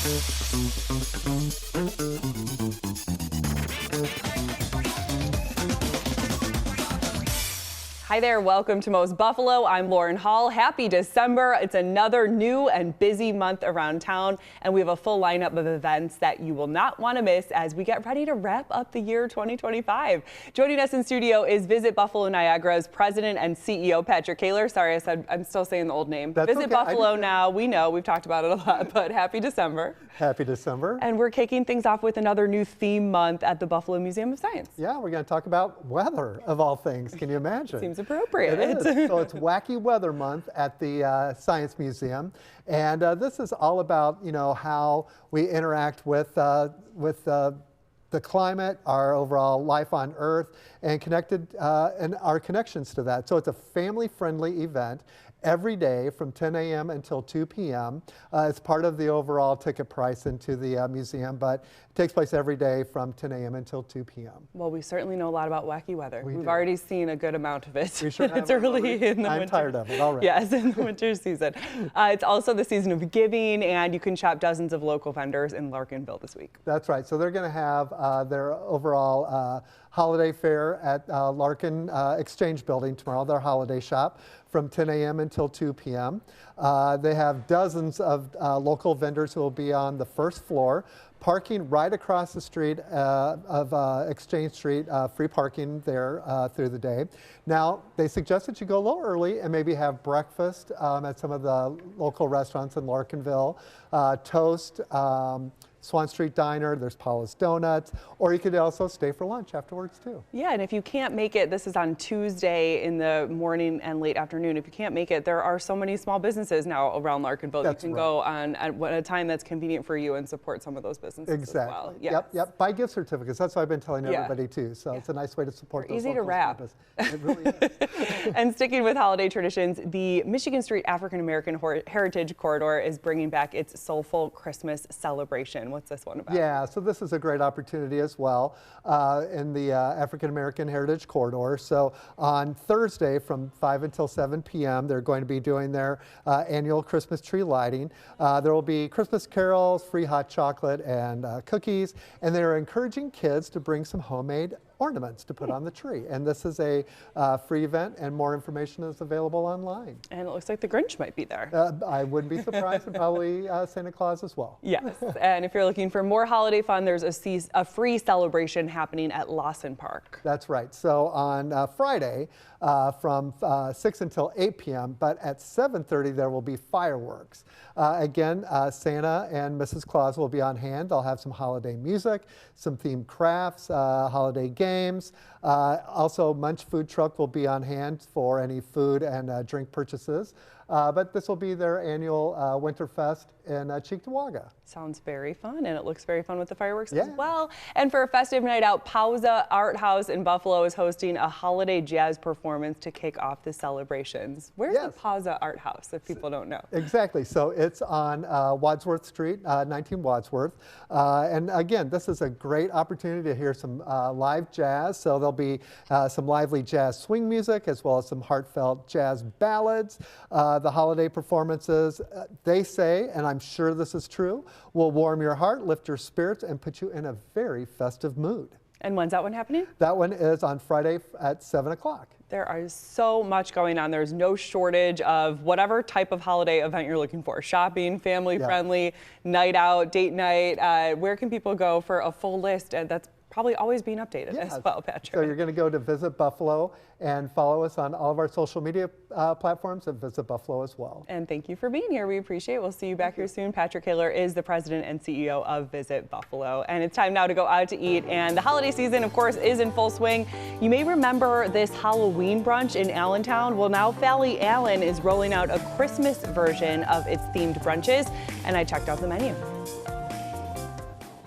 Hi there, welcome to Mo's Buffalo. I'm Lauren Hall. Happy December. It's another new and busy month around town, and we have a full lineup of events that you will not want to miss as we get ready to wrap up the year 2025. Joining us in studio is Visit Buffalo Niagara's president and CEO, Patrick Kaler. Sorry, I'm still saying the old name. That's Visit okay. Buffalo now. We know, we've talked about it a lot, but happy December. Happy December. And we're kicking things off with another new theme month at the Buffalo Museum of Science. Yeah, we're going to talk about weather, of all things. Can you imagine? Seems appropriate. It is. So it's Wacky Weather Month at the Science Museum, and this is all about, you know, how we interact with the climate, our overall life on Earth, and and our connections to that. So it's a family-friendly event every day from 10 a.m. until 2 p.m. It's part of the overall ticket price into the museum, but it takes place every day from 10 a.m. until 2 p.m. Well, we certainly know a lot about wacky weather. We've do. already seen a good amount of it. We sure have. It's early in the winter. I'm tired of it already. Yes, in the winter season. It's also the season of giving, and you can shop dozens of local vendors in Larkinville this week. That's right. So they're going to have their overall holiday fair at Larkin Exchange Building tomorrow, their holiday shop, from 10 a.m. until 2 p.m. They have dozens of local vendors who will be on the first floor, parking right across the street of Exchange Street, free parking there through the day. Now, they suggest that you go a little early and maybe have breakfast at some of the local restaurants in Larkinville, Toast, Swan Street Diner, there's Paula's Donuts, or you could also stay for lunch afterwards too. Yeah, and if you can't make it, this is on Tuesday in the morning and late afternoon. If you can't make it, there are so many small businesses now around Larkinville. That's you can right. go on at a time that's convenient for you and support some of those businesses Exactly. as well. Yes. Yep. Buy gift certificates. That's what I've been telling Yeah. everybody too. So it's a nice way to support those Easy to local wrap. small businesses. It really is. And sticking with holiday traditions, the Michigan Street African American Heritage Corridor is bringing back its soulful Christmas celebration. What's this one about? Yeah, so this is a great opportunity as well in the African American Heritage Corridor. So on Thursday from 5 until 7 p.m., they're going to be doing their annual Christmas tree lighting. There will be Christmas carols, free hot chocolate, and cookies, and they're encouraging kids to bring some homemade ornaments to put on the tree. And this is a free event, and more information is available online. And it looks like the Grinch might be there. I wouldn't be surprised, and probably Santa Claus as well. Yes, and if you're looking for more holiday fun, there's a free celebration happening at Lawson Park. That's right. So on Friday from 6 until 8 p.m., but at 7:30 there will be fireworks. Again, Santa and Mrs. Claus will be on hand. They'll have some holiday music, some themed crafts, holiday games. Also, Munch Food Truck will be on hand for any food and drink purchases. But this will be their annual Winterfest in Cheektowaga. Sounds very fun, and it looks very fun with the fireworks Yeah. as well. And for a festive night out, Pauza Art House in Buffalo is hosting a holiday jazz performance to kick off the celebrations. Where's Yes. the Pauza Art House, if people don't know? Exactly. So it's on Wadsworth Street, 19 Wadsworth. And again, this is a great opportunity to hear some live jazz. So there'll be some lively jazz swing music as well as some heartfelt jazz ballads. The holiday performances, they say, and I'm sure this is true, will warm your heart, lift your spirits, and put you in a very festive mood. And when's that one happening? That one is on Friday at 7 o'clock. There is so much going on. There's no shortage of whatever type of holiday event you're looking for. Shopping, family friendly, night out, date night. Where can people go for a full list? And that's probably always being updated as well, Patrick. So you're going to go to Visit Buffalo and follow us on all of our social media platforms at Visit Buffalo as well. And thank you for being here. We appreciate it. We'll see you back here soon. Patrick Kaler is the president and CEO of Visit Buffalo. And it's time now to go out to eat. And the holiday season, of course, is in full swing. You may remember this Halloween brunch in Allentown. Well, now Fally Allen is rolling out a Christmas version of its themed brunches. And I checked out the menu.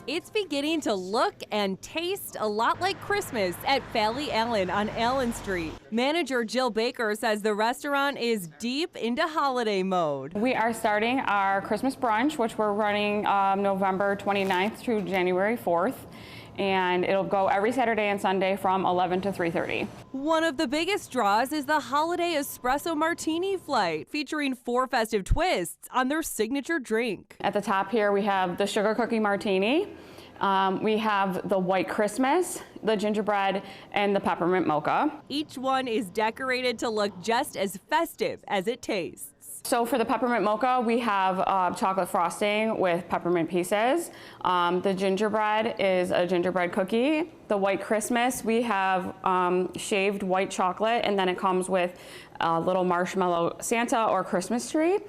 It's beginning to look and taste a lot like Christmas at Fally Allen on Allen Street. Manager Jill Baker says the restaurant is deep into holiday mode. We are starting our Christmas brunch, which we're running November 29th through January 4th. and it'll go every Saturday and Sunday from 11 to 3:30. One of the biggest draws is the Holiday Espresso Martini Flight, featuring 4 festive twists on their signature drink. At the top here, we have the Sugar Cookie Martini. We have the White Christmas, the Gingerbread, and the Peppermint Mocha. Each one is decorated to look just as festive as it tastes. So for the Peppermint Mocha, we have chocolate frosting with peppermint pieces. The Gingerbread is a gingerbread cookie. The White Christmas, we have shaved white chocolate, and then it comes with a little marshmallow Santa or Christmas tree.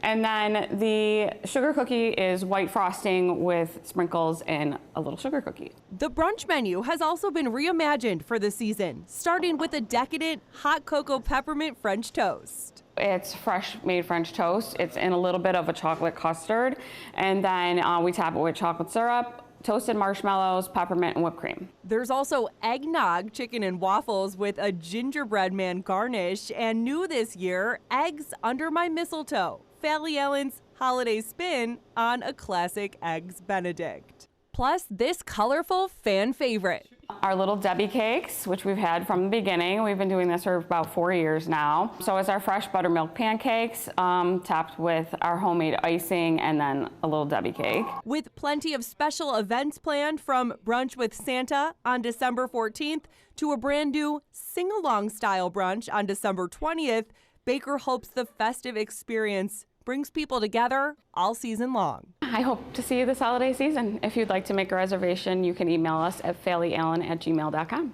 And then the sugar cookie is white frosting with sprinkles and a little sugar cookie. The brunch menu has also been reimagined for the season, starting with a decadent hot cocoa peppermint French toast. It's fresh made French toast. It's in a little bit of a chocolate custard, and then we top it with chocolate syrup, toasted marshmallows, peppermint, and whipped cream. There's also eggnog, chicken and waffles with a gingerbread man garnish, and new this year, eggs under my mistletoe, Fally Allen's holiday spin on a classic Eggs Benedict. Plus this colorful fan favorite. Our little Debbie cakes, which we've had from the beginning. We've been doing this for about 4 years now. So it's our fresh buttermilk pancakes, topped with our homemade icing and then a little Debbie cake. With plenty of special events planned, from brunch with Santa on December 14th to a brand new sing-along style brunch on December 20th, Baker hopes the festive experience brings people together all season long. I hope to see you this holiday season. If you'd like to make a reservation, you can email us at fallyallen@gmail.com.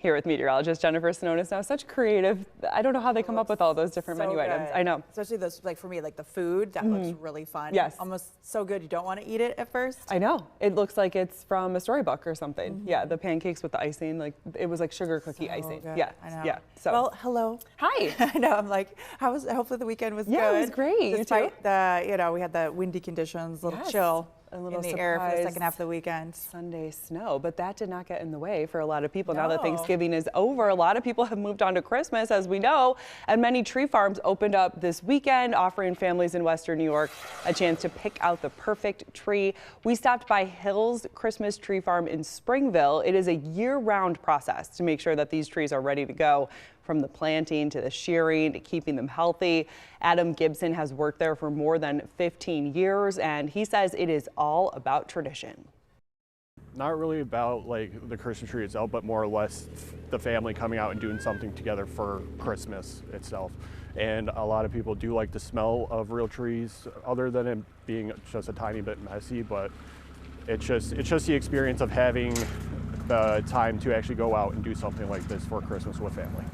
Here with meteorologist Jennifer Snonis. Now, such creative. I don't know how they come up with all those different menu items. I know. Especially those, like for me, like the food, that looks really fun. Yes. Almost so good you don't want to eat it at first. I know. It looks like it's from a storybook or something. Yeah, the pancakes with the icing, like it was like sugar cookie icing. Good. Yeah, I know. yeah. So, well, hello. Hi. I know. I'm like, hopefully the weekend was good. Yeah, it was great. You Despite too? the, we had the windy conditions, a little chill. A little in the air for the surprise second half of the weekend. Sunday snow, but that did not get in the way for a lot of people. Now that No. Thanksgiving is over, a lot of people have moved on to Christmas, as we know, and many tree farms opened up this weekend, offering families in Western New York a chance to pick out the perfect tree. We stopped by Hill's Christmas Tree Farm in Springville. It is a year-round process to make sure that these trees are ready to go, from the planting to the shearing to keeping them healthy. Adam Gibson has worked there for more than 15 years, and he says it is all about tradition. Not really about like the Christmas tree itself, but more or less the family coming out and doing something together for Christmas itself. And a lot of people do like the smell of real trees, other than it being just a tiny bit messy, but it's just the experience of having the time to actually go out and do something like this for Christmas with family.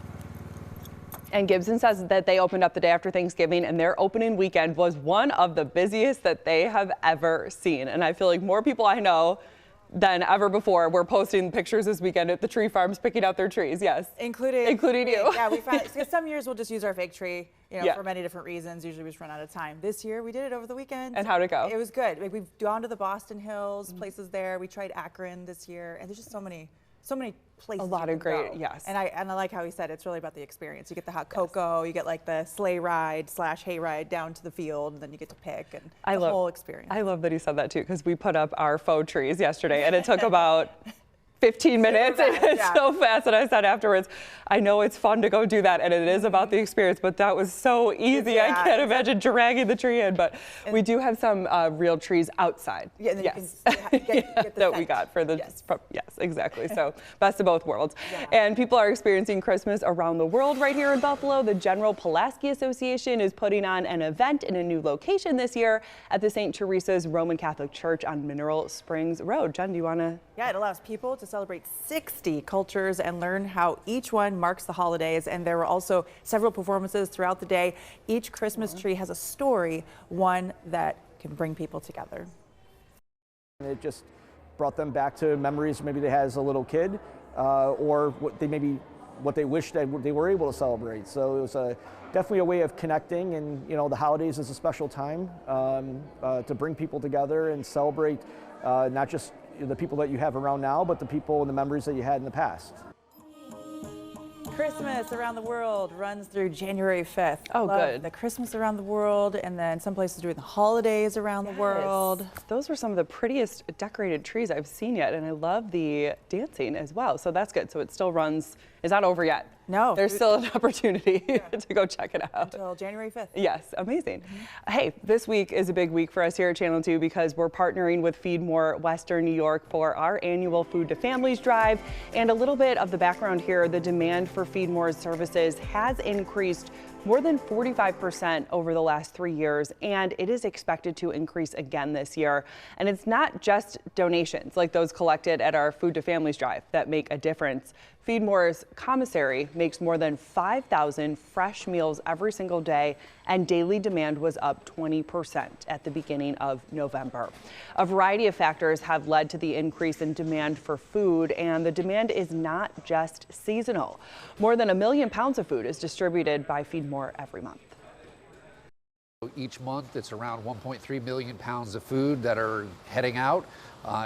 And Gibson says that they opened up the day after Thanksgiving, and their opening weekend was one of the busiest that they have ever seen. And I feel like more people I know than ever before were posting pictures this weekend at the tree farms picking out their trees. Yes. Including you. Yeah, we found, because some years we'll just use our fake tree, for many different reasons. Usually we just run out of time. This year we did it over the weekend. And how'd it go? It was good. Like, we've gone to the Boston Hills, places there. We tried Akron this year, and there's just so many places. A lot of great, go. yes. And I like how he said it's really about the experience. You get the hot cocoa, you get like the sleigh ride / hay ride down to the field, and then you get to pick, and the whole experience. I love that he said that too, because we put up our faux trees yesterday, and it took about 15 minutes. It's so fast. And I said afterwards, I know it's fun to go do that, and it is about the experience, but that was so easy. I can't imagine dragging the tree in, but we do have some real trees outside. Yeah, and then you can get the that scent. we got for the, yes, exactly. So best of both worlds. And people are experiencing Christmas around the world right here in Buffalo. The General Pulaski Association is putting on an event in a new location this year at the St. Teresa's Roman Catholic Church on Mineral Springs Road. Jen, do you want to? Yeah, it allows people to celebrate 60 cultures and learn how each one marks the holidays. And there were also several performances throughout the day. Each Christmas tree has a story, one that can bring people together. It just brought them back to memories maybe they had as a little kid, or what they wish that they were able to celebrate. So it was definitely a way of connecting, and the holidays is a special time to bring people together and celebrate not just the people that you have around now, but the people and the memories that you had in the past. Christmas around the world runs through January 5th. Oh, Love good. The Christmas around the world, and then some places doing the holidays around the world. Those were some of the prettiest decorated trees I've seen yet, and I love the dancing as well. So that's good. So it still runs. It's not over yet. No. There's still an opportunity to go check it out. Until January 5th. Yes, amazing. Hey, this week is a big week for us here at Channel 2 because we're partnering with Feed More Western New York for our annual Food to Families drive. And a little bit of the background here, the demand for Feed More's services has increased more than 45% over the last 3 years, and it is expected to increase again this year. And it's not just donations like those collected at our Food to Families drive that make a difference. Feed More's commissary makes more than 5,000 fresh meals every single day, and daily demand was up 20% at the beginning of November. A variety of factors have led to the increase in demand for food, and the demand is not just seasonal. More than 1 million pounds of food is distributed by Feed More every month. Each month, it's around 1.3 million pounds of food that are heading out.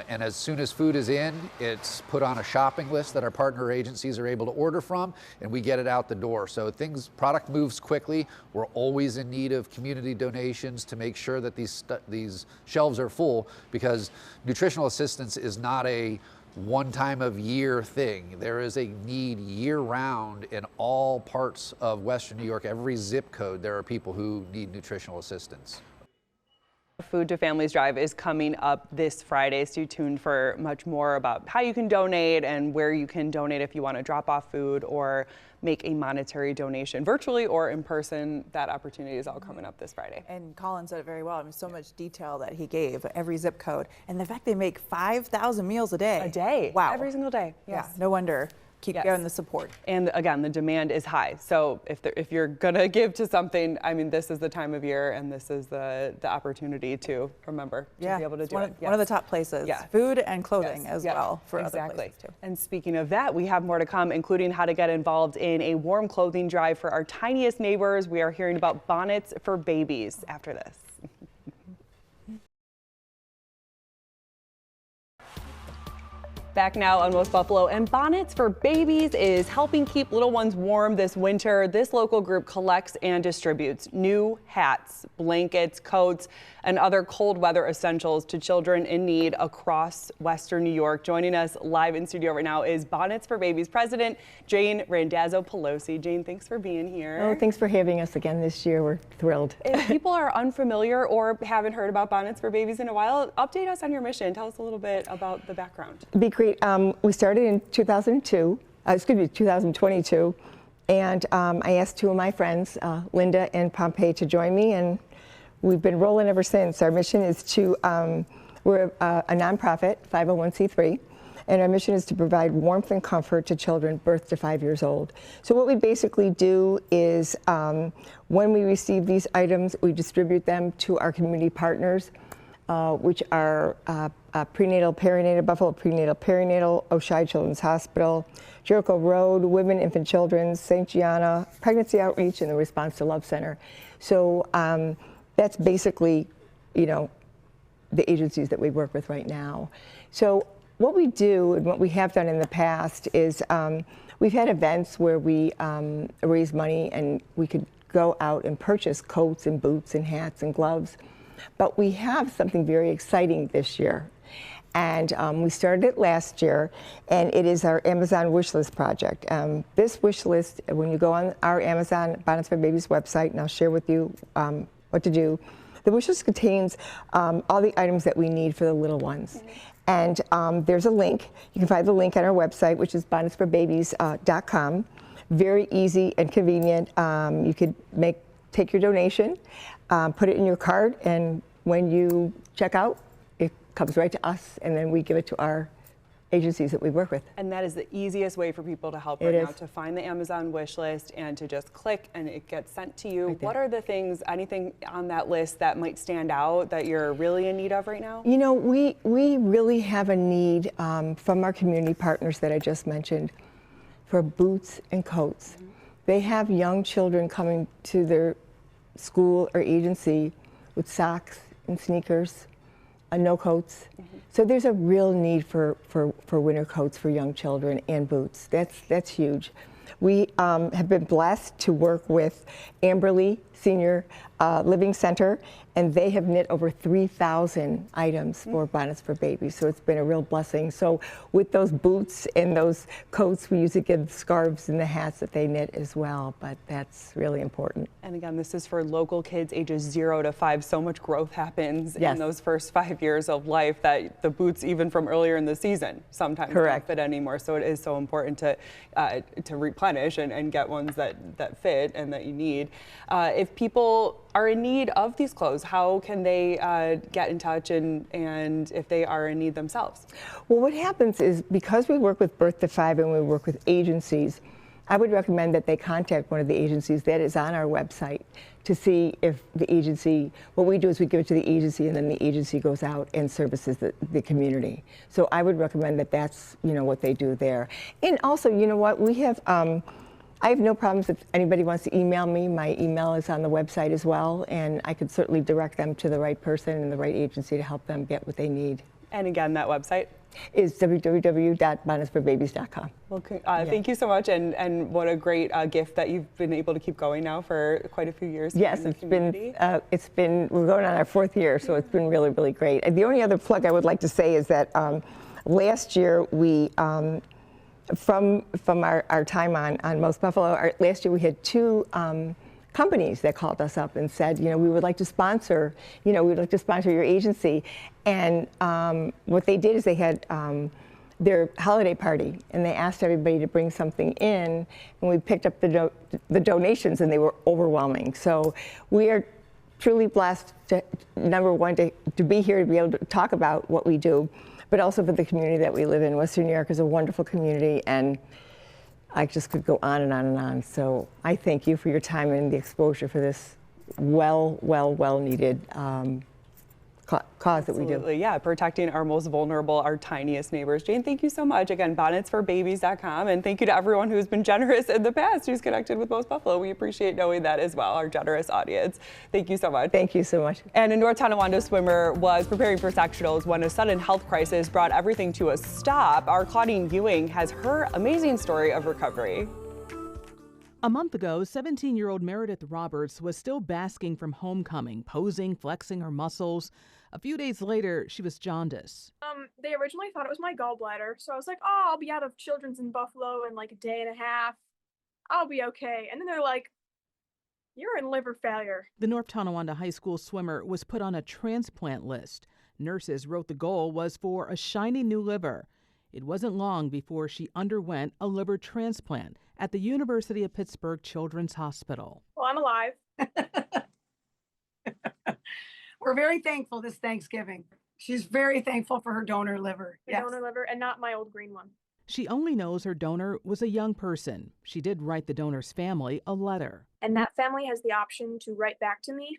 And as soon as food is in, it's put on a shopping list that our partner agencies are able to order from, and we get it out the door. So product moves quickly. We're always in need of community donations to make sure that these shelves are full, because nutritional assistance is not a one time of year thing. There is a need year round in all parts of Western New York. Every zip code, there are people who need nutritional assistance. Food to Families Drive is coming up this Friday. Stay tuned for much more about how you can donate and where you can donate if you want to drop off food or make a monetary donation virtually or in person. That opportunity is all coming up this Friday. And Colin said it very well. I mean, so much detail that he gave, every zip code. And the fact they make 5,000 meals a day. A day. Wow. Every single day. Yes. Yeah, no wonder. Keep getting the support. And again, the demand is high. So if you're gonna give to something, I mean, this is the time of year and this is the opportunity to remember to be able to do it. One of the top places. Yeah. Food and clothing as well for exactly. other places too. And speaking of that, we have more to come, including how to get involved in a warm clothing drive for our tiniest neighbors. We are hearing about bonnets for babies after this. Back now on Most Buffalo, and Bonnets for Babies is helping keep little ones warm this winter. This local group collects and distributes new hats, blankets, coats, and other cold weather essentials to children in need across Western New York. Joining us live in studio right now is Bonnets for Babies President Jane Randazzo-Pelosi. Jane, thanks for being here. Oh, thanks for having us again this year. We're thrilled. If people are unfamiliar or haven't heard about Bonnets for Babies in a while, update us on your mission. Tell us a little bit about the background. Be great. We started in 2022, 2022, and I asked two of my friends, Linda and Pompey, to join me, and we've been rolling ever since. Our mission is to, we're a nonprofit, 501c3, and our mission is to provide warmth and comfort to children birth to 5 years old. So what we basically do is when we receive these items, we distribute them to our community partners, which are prenatal, perinatal, Buffalo Prenatal, Perinatal, Oshai Children's Hospital, Jericho Road, Women, Infant, Children's, St. Gianna, Pregnancy Outreach, and the Response to Love Center. So that's basically, you know, the agencies that we work with right now. So what we do and what we have done in the past is we've had events where we raise money and we could go out and purchase coats and boots and hats and gloves. But we have something very exciting this year. And we started it last year, and it is our Amazon wish list project. This wish list, when you go on our Amazon Bonnets for Babies website, and I'll share with you what to do, the wish list contains all the items that we need for the little ones. And there's a link. You can find the link on our website, which is bonnetsforbabies.com. Very easy and convenient. You could take your donation, put it in your card, and when you check out, it comes right to us, and then we give it to our agencies that we work with. And that is the easiest way for people to help right now, to find the Amazon wish list and to just click and it gets sent to you. What are the things, anything on that list that might stand out that you're really in need of right now? You know, we really have a need from our community partners that I just mentioned for boots and coats. They have young children coming to their school or agency with socks and sneakers, no coats. So there's a real need for winter coats for young children and boots. That's huge. We have been blessed to work with Amberley Senior Living Center, and they have knit over 3,000 items for Bonnets for Babies, so it's been a real blessing. So with those boots and those coats, we usually give the scarves and the hats that they knit as well, but that's really important. And again, this is for local kids ages 0 to 5. So much growth happens Yes. in those first 5 years of life that the boots, even from earlier in the season, sometimes Correct. don't fit anymore. So it is so important to replenish and get ones that fit and that you need. If people are in need of these clothes, how can they get in touch and if they are in need themselves? Well, what happens is, because we work with Birth to 5 and we work with agencies, I would recommend that they contact one of the agencies that is on our website to see if the agency, what we do is we give it to the agency and then the agency goes out and services the community. So I would recommend that that's, what they do there. And also, you know what, we have, I have no problems if anybody wants to email me. My email is on the website as well, and I could certainly direct them to the right person and the right agency to help them get what they need. And again, that website is www.bonnetsforbabies.com. Well, thank you so much, and what a great gift that you've been able to keep going now for quite a few years. Yes, it's been, we're going on our 4th year, so it's been really, really great. And the only other plug I would like to say is that last year we, from our time on Most Buffalo, last year we had 2 companies that called us up and said, we would like to sponsor, we'd like to sponsor your agency. And what they did is they had their holiday party, and they asked everybody to bring something in, and we picked up the donations, and they were overwhelming. So we are truly blessed, number one, to be here, to be able to talk about what we do, but also for the community that we live in. Western New York is a wonderful community, and I just could go on and on and on. So I thank you for your time and the exposure for this well needed cause that we do. Absolutely, yeah, protecting our most vulnerable, our tiniest neighbors. Jane, thank you so much. Again, bonnetsforbabies.com, and thank you to everyone who's been generous in the past who's connected with Most Buffalo. We appreciate knowing that as well, our generous audience. Thank you so much. Thank you so much. And a North Tonawanda swimmer was preparing for sectionals when a sudden health crisis brought everything to a stop. Our Claudine Ewing has her amazing story of recovery. A month ago, 17-year-old Meredith Roberts was still basking from homecoming, posing, flexing her muscles. A few days later, she was jaundiced. They originally thought it was my gallbladder, so I was like, oh, I'll be out of Children's in Buffalo in like a day and a half. I'll be okay. And then they're like, you're in liver failure. The North Tonawanda High School swimmer was put on a transplant list. Nurses wrote the goal was for a shiny new liver. It wasn't long before she underwent a liver transplant at the University of Pittsburgh Children's Hospital. Well, I'm alive. We're very thankful this Thanksgiving. She's very thankful for her donor liver. My donor liver, and not my old green one. She only knows her donor was a young person. She did write the donor's family a letter. And that family has the option to write back to me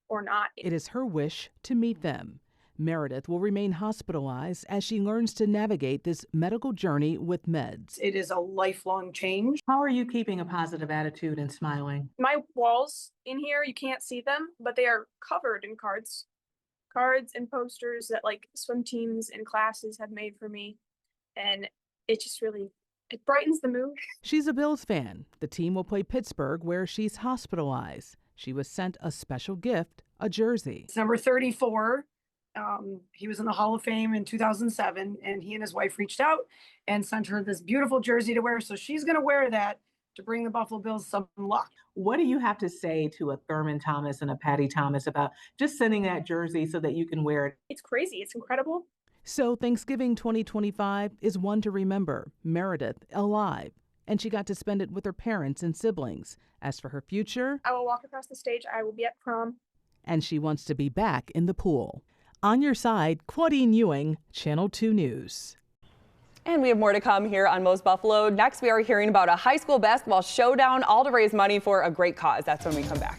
or not. It is her wish to meet them. Meredith will remain hospitalized as she learns to navigate this medical journey with meds. It is a lifelong change. How are you keeping a positive attitude and smiling? My walls in here, you can't see them, but they are covered in cards and posters that like swim teams and classes have made for me. And it just really, it brightens the mood. She's a Bills fan. The team will play Pittsburgh, where she's hospitalized. She was sent a special gift, a jersey. It's number 34. He was in the Hall of Fame in 2007, and he and his wife reached out and sent her this beautiful jersey to wear. So she's going to wear that to bring the Buffalo Bills some luck. What do you have to say to a Thurman Thomas and a Patty Thomas about just sending that jersey so that you can wear it? It's crazy. It's incredible. So Thanksgiving 2025 is one to remember. Meredith alive, and she got to spend it with her parents and siblings. As for her future, I will walk across the stage. I will be at prom. And she wants to be back in the pool. On your side, Claudine Ewing, Channel 2 News. And we have more to come here on Most Buffalo. Next, we are hearing about a high school basketball showdown, all to raise money for a great cause. That's when we come back.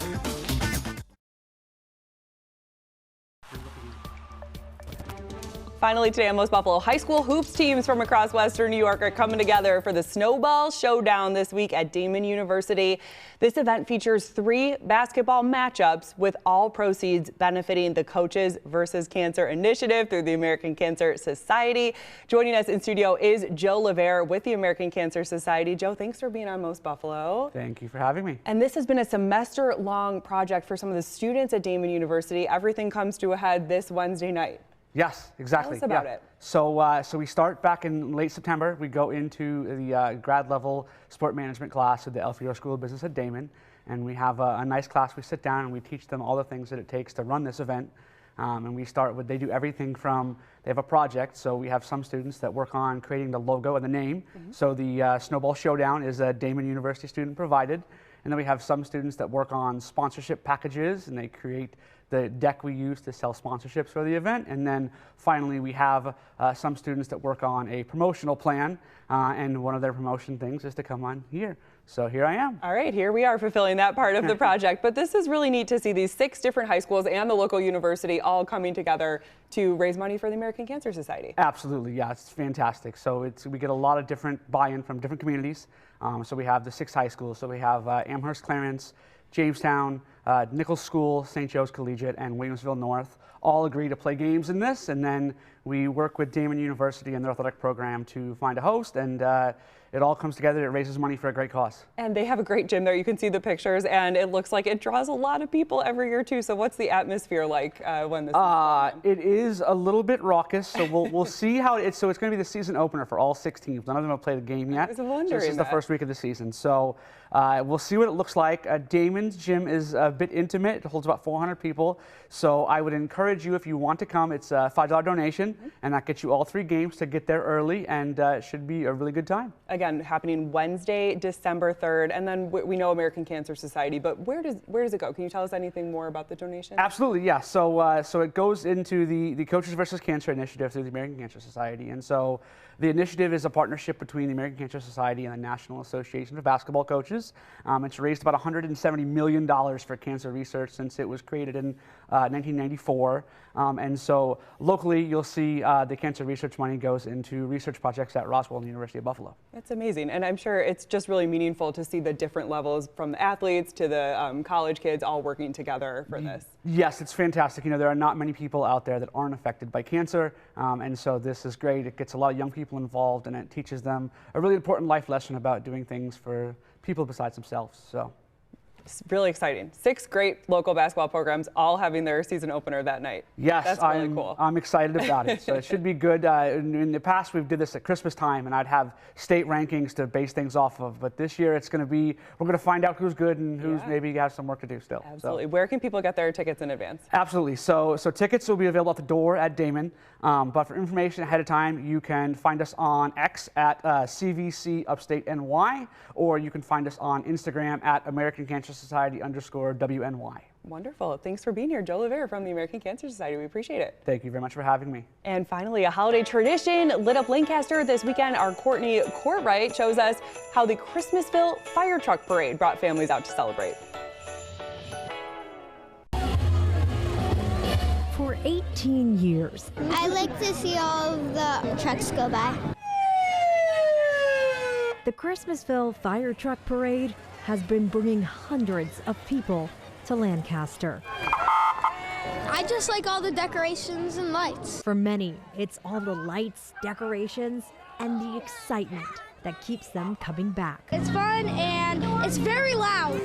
Finally today on Most Buffalo, high school hoops teams from across Western New York are coming together for the Snowball Showdown this week at Damon University. This event features 3 basketball matchups with all proceeds benefiting the Coaches vs. Cancer Initiative through the American Cancer Society. Joining us in studio is Joe Levere with the American Cancer Society. Joe, thanks for being on Most Buffalo. Thank you for having me. And this has been a semester-long project for some of the students at Damon University. Everything comes to a head this Wednesday night. Yes, exactly. Tell us about it. So we start back in late September. We go into the grad level sport management class at the Elfiero School of Business at Damon, and we have a nice class. We sit down and we teach them all the things that it takes to run this event. And we start with, they do everything from, they have a project, so we have some students that work on creating the logo and the name. So the Snowball Showdown is a Damon University student provided. And then we have some students that work on sponsorship packages, and they create the deck we use to sell sponsorships for the event. And then finally we have some students that work on a promotional plan, and one of their promotion things is to come on here. So here I am. All right, here we are fulfilling that part of the project. But this is really neat to see these 6 different high schools and the local university all coming together to raise money for the American Cancer Society. Absolutely, yeah, it's fantastic. So we get a lot of different buy-in from different communities. So we have the 6 high schools. So we have Amherst Clarence, Jamestown, Nichols School, St. Joe's Collegiate, and Williamsville North all agree to play games in this, and then we work with Damon University and their athletic program to find a host, and it all comes together. It raises money for a great cause. And they have a great gym there. You can see the pictures, and it looks like it draws a lot of people every year too. So what's the atmosphere like when this is going on? It is a little bit raucous, so we'll see how it's. So it's going to be the season opener for all 6 teams. None of them have played a game yet. I was wondering This is the first week of the season. So we'll see what it looks like. Damon's gym is a bit intimate. It holds about 400 people. So I would encourage you, if you want to come, it's a $5 donation, and that gets you all 3 games to get there early, and it should be a really good time. Again, happening Wednesday, December 3rd, and then we know American Cancer Society, but where does it go? Can you tell us anything more about the donation? Absolutely, yeah. So it goes into the Coaches vs. Cancer Initiative through the American Cancer Society, and so the initiative is a partnership between the American Cancer Society and the National Association of Basketball Coaches. It's raised about $170 million for cancer research since it was created in 1994. And so locally, you'll see the cancer research money goes into research projects at Roswell and the University of Buffalo. That's amazing. And I'm sure it's just really meaningful to see the different levels from the athletes to the college kids all working together for this. Yes, it's fantastic. You know, there are not many people out there that aren't affected by cancer. And so this is great. It gets a lot of young people involved, and it teaches them a really important life lesson about doing things for people besides themselves. So it's really exciting. 6 great local basketball programs all having their season opener that night. Yes, that's really cool. I'm excited about it. So it should be good. In the past, we've did this at Christmas time, and I'd have state rankings to base things off of. But this year, it's going to be, we're going to find out who's good and who's maybe has some work to do still. Absolutely. So. Where can people get their tickets in advance? Absolutely. So tickets will be available at the door at Damon. But for information ahead of time, you can find us on X at CVC Upstate NY, or you can find us on Instagram at American Cancer Society _WNY. Wonderful. Thanks for being here, Joe Levere from the American Cancer Society. We appreciate it. Thank you very much for having me. And finally, a holiday tradition lit up Lancaster this weekend. Our Courtney Courtwright shows us how the Christmasville Fire Truck Parade brought families out to celebrate. For 18 years. I like to see all of the trucks go by. The Christmasville Fire Truck Parade has been bringing hundreds of people to Lancaster. I just like all the decorations and lights. For many, it's all the lights, decorations, and the excitement that keeps them coming back. It's fun and it's very loud.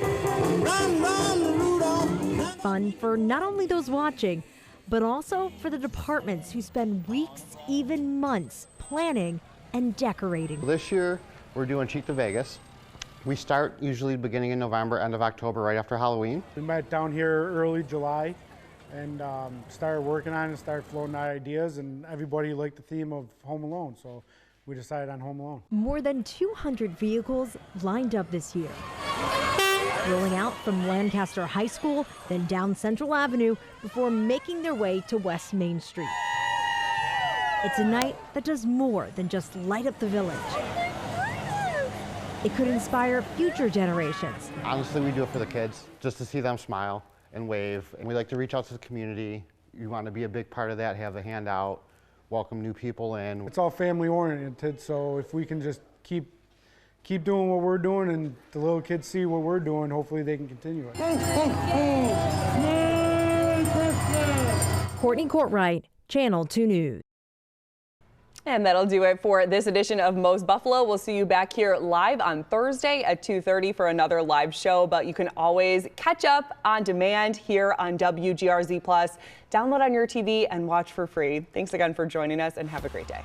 Fun for not only those watching, but also for the departments who spend weeks, even months, planning and decorating. This year, we're doing Cheat to Vegas. We start usually beginning in November, end of October, right after Halloween. We met down here early July and started working on it, started floating ideas, and everybody liked the theme of Home Alone, so we decided on Home Alone. More than 200 vehicles lined up this year. Rolling out from Lancaster High School, then down Central Avenue, before making their way to West Main Street. It's a night that does more than just light up the village. It could inspire future generations. Honestly, we do it for the kids, just to see them smile and wave. And we like to reach out to the community. You want to be a big part of that, have a handout. welcome new people in. It's all family oriented, so if we can just keep doing what we're doing and the little kids see what we're doing, hopefully they can continue it. Courtney Courtwright, Channel 2 News. And that'll do it for this edition of Mo's Buffalo. We'll see you back here live on Thursday at 2:30 for another live show, but you can always catch up on demand here on WGRZ+. Download on your TV and watch for free. Thanks again for joining us and have a great day.